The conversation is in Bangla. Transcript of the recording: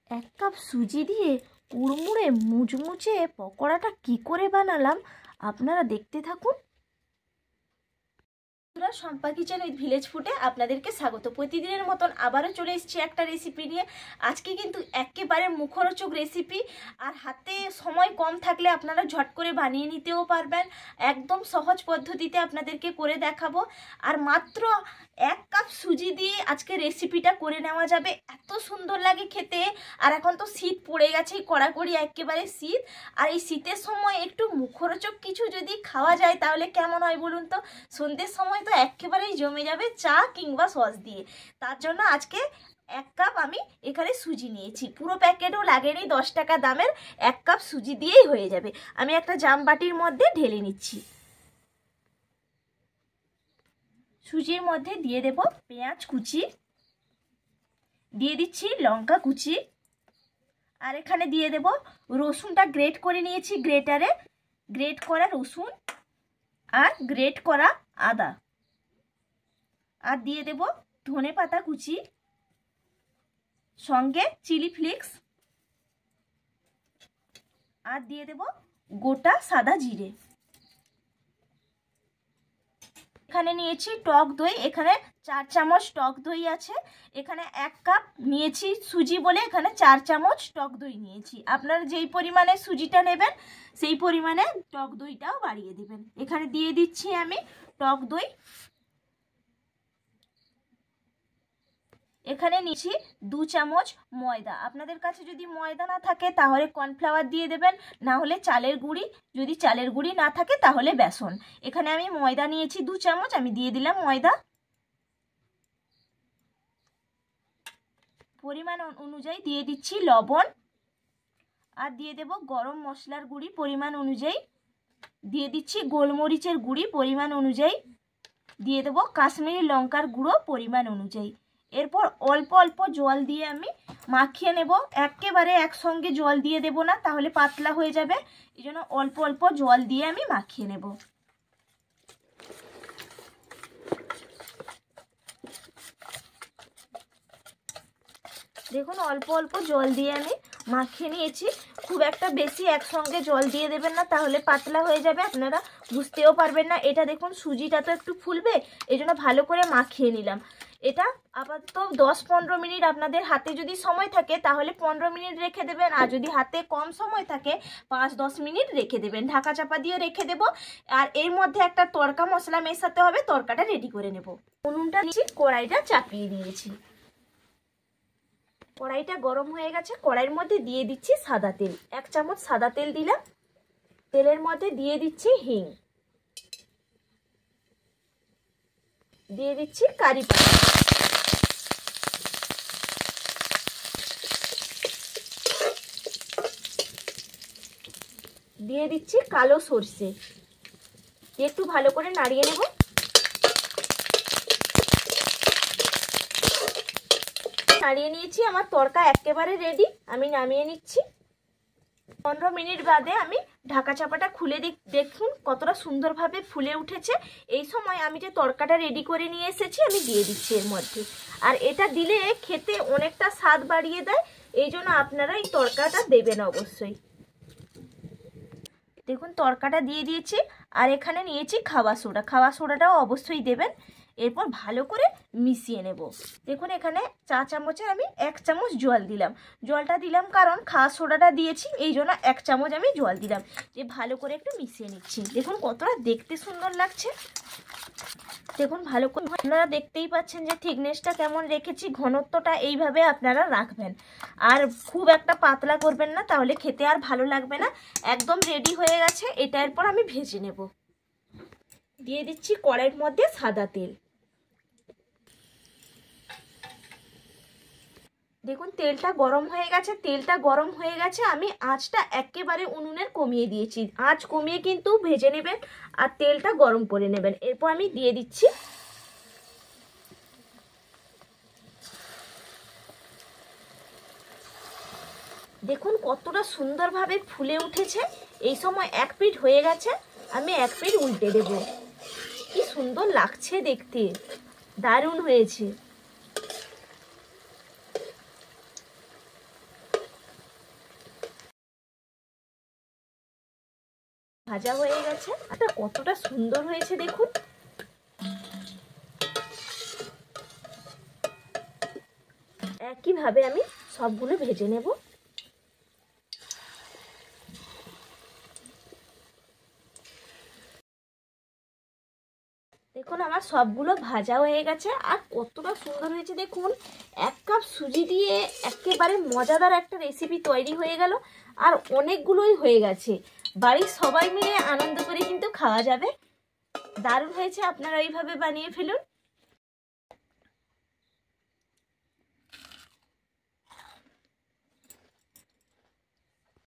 এক কাপ সুজি দিয়ে কুড়মুড়ে মুচমুচে পকোড়াটা কি করে বানালাম আপনারা দেখতে থাকুন। শম্পা কিচেন উইথ ভিলেজ ফুডে আপনাদেরকে স্বাগত। প্রতিদিনের মতন আবারও চলে এসেছি একটা রেসিপি নিয়ে। আজকে কিন্তু একেবারে মুখরোচক রেসিপি, আর হাতে সময় কম থাকলে আপনারা ঝট করে বানিয়ে নিতেও পারবেন। একদম সহজ পদ্ধতিতে আপনাদেরকে করে দেখাবো, আর মাত্র এক কাপ সুজি দিয়ে আজকে রেসিপিটা করে নেওয়া যাবে। এত সুন্দর লাগে খেতে। আর এখন তো শীত পড়ে গেছে, কড়াকড়ি একেবারে শীত, আর এই শীতের সময় একটু মুখরোচক কিছু যদি খাওয়া যায় তাহলে কেমন হয় বলুন তো। সন্ধ্যের সময় তো একেবারেই জমে যাবে চা কিংবা সস দিয়ে। তার জন্য আজকে এক কাপ আমি এখানে সুজি নিয়েছি, পুরো প্যাকেটও লাগেনি, 10 টাকা দামের এক কাপ সুজি দিয়েই হয়ে যাবে। আমি একটা জাম বাটির মধ্যে ঢেলে নিচ্ছি। সুজির মধ্যে দিয়ে দেব পেঁয়াজ কুচি, দিয়ে দিচ্ছি লঙ্কা কুচি, আর এখানে দিয়ে দেব রসুনটা গ্রেট করে নিয়েছি গ্রেটারে, গ্রেট করা রসুন আর গ্রেট করা আদা, আর দিয়ে দেব ধনেপাতা কুচি, সঙ্গে চিলি ফ্লেক্স, আর দিয়ে দেব গোটা সাদা জিরে। এখানে নিয়েছি টক দই, এখানে 4 চামচ টক দই আছে। এখানে 1 কাপ নিয়েছি সুজি বলে এখানে 4 চামচ টক দই নিয়েছি। আপনারা যেই পরিমাণে সুজিটা নেবেন সেই পরিমাণে টক দইটাও বাড়িয়ে দেবেন। এখানে দিয়ে দিচ্ছি আমি টক দই। এখানে নিচ্ছি 2 চামচ ময়দা। আপনাদের কাছে যদি ময়দা না থাকে তাহলে কর্নফ্লাওয়ার দিয়ে দেবেন, না হলে চালের গুঁড়ি, যদি চালের গুঁড়ি না থাকে তাহলে বেসন। এখানে আমি ময়দা নিয়েছি 2 চামচ, আমি দিয়ে দিলাম ময়দা। পরিমাণ অনুযায়ী দিয়ে দিচ্ছি লবণ, আর দিয়ে দেব গরম মশলার গুঁড়ি পরিমাণ অনুযায়ী, দিয়ে দিচ্ছি গোলমরিচের গুঁড়ি পরিমাণ অনুযায়ী, দিয়ে দেব কাশ্মীরি লঙ্কার গুঁড়ো পরিমাণ অনুযায়ী। এরপর অল্প অল্প জল দিয়ে আমি মাখিয়ে নেব। একেবারে একসঙ্গে জল দিয়ে দেব না, তাহলে পাতলা হয়ে যাবে। এই জন্য অল্প অল্প জল দিয়ে আমি মাখিয়ে নেব। দেখুন অল্প অল্প জল দিয়ে আমি মাখিয়ে নিয়েছি। খুব একটা বেশি একসঙ্গে জল দিয়ে দেবেন না, তাহলে পাতলা হয়ে যাবে, আপনারা বুঝতেও পারবেন না। এটা দেখুন সুজিটা তো একটু ফুলবে, এই জন্য ভালো করে মাখিয়ে নিলাম। এটা আপাতত 10-15 মিনিট, আপনাদের হাতে যদি সময় থাকে তাহলে 15 মিনিট রেখে দেবেন, আর যদি হাতে কম সময় থাকে 5-10 মিনিট রেখে দেবেন। ঢাকা চাপা দিয়ে রেখে দেব। আর এর মধ্যে একটা তড়কা মশলা মেশাতে হবে, তড়কাটা রেডি করে নেব। উনুনটা নিয়েছি, কড়াইটা চাপিয়ে দিয়েছি। কড়াইটা গরম হয়ে গেছে, কড়াইয়ের মধ্যে দিয়ে দিচ্ছি সাদা তেল। 1 চামচ সাদা তেল দিলাম। তেলের মধ্যে দিয়ে দিচ্ছি হিং, দিয়ে দিচ্ছি কারি পাতা, দিয়ে দিচ্ছি কালো সরষে। একটু ভালো করে নাড়িয়ে নেব। নাড়িয়ে নিয়েছি, আমার তড়কা একেবারে রেডি, আমি নামিয়ে নিচ্ছি। 15 মিনিট বাদে আমি ঢাকা চাপাটা খুলে দেখুন কতটা সুন্দরভাবে ফুলে উঠেছে। এই সময় আমি যে তড়কাটা রেডি করে নিয়ে এসেছি আমি দিয়ে দিচ্ছি এর মধ্যে। আর এটা দিলে খেতে অনেকটা স্বাদ বাড়িয়ে দেয়, এই জন্য আপনারা এই তড়কাটা দেবেন অবশ্যই। দেখুন তড়কাটা দিয়ে দিয়েছি, আর এখানে নিয়েছি খাবার সোডা, খাবার সোডাটাও অবশ্যই দেবেন। এরপর ভালো করে মিশিয়ে নেব। দেখুন এখানে 4 চামচের আমি 1 চামচ জল দিলাম। জলটা দিলাম কারণ খাবার সোডাটা দিয়েছি, এই জন্য 1 চামচ আমি জল দিলাম। যে ভালো করে একটু মিশিয়ে নিচ্ছি। দেখুন কতটা দেখতে সুন্দর লাগছে। দেখুন ভালো করে, আপনারা দেখতেই পাচ্ছেন যে থিকনেসটা কেমন রেখেছি। ঘনত্বটা এইভাবে আপনারা রাখবেন, আর খুব একটা পাতলা করবেন না, তাহলে খেতে আর ভালো লাগবে না। একদম রেডি হয়ে গেছে। এটা এরপর আমি ভেজে নেব। দিয়ে দিচ্ছি কড়াইয়ের মধ্যে সাদা তেল। দেখুন তেলটা গরম হয়ে গেছে। তেলটা গরম হয়ে গেছে, আমি আঁচটা একেবারে উনুনের কমিয়ে দিয়েছি। আঁচ কমিয়ে কিন্তু ভেজে নেবেন, আর তেলটা গরম করে নেবেন। এরপর আমি দিয়ে দিচ্ছি দেখুন কতটা সুন্দরভাবে ফুলে উঠেছে। এই সময় 1 পিঠ হয়ে গেছে, আমি 1 পিঠ উল্টে দেব। কি সুন্দর লাগছে দেখতে, দারুণ হয়েছে। ভাজা হয়ে গেছে। এটা কতটা সুন্দর হয়েছে দেখুন। একইভাবে আমি সবগুলো ভেজে নেব। দেখুন আমার সবগুলো ভাজা হয়ে গেছে আর কতটা সুন্দর হয়েছে দেখুন। 1 কাপ সুজি দিয়ে একেবারে মজাদার একটা রেসিপি তৈরি হয়ে গেল আর অনেকগুলোই হয়ে গেছে। বাড়ির সবাই মিলে আনন্দ করে কিন্তু খাওয়া যাবে। দারুণ হয়েছে, আপনারা এইভাবে বানিয়ে ফেলুন।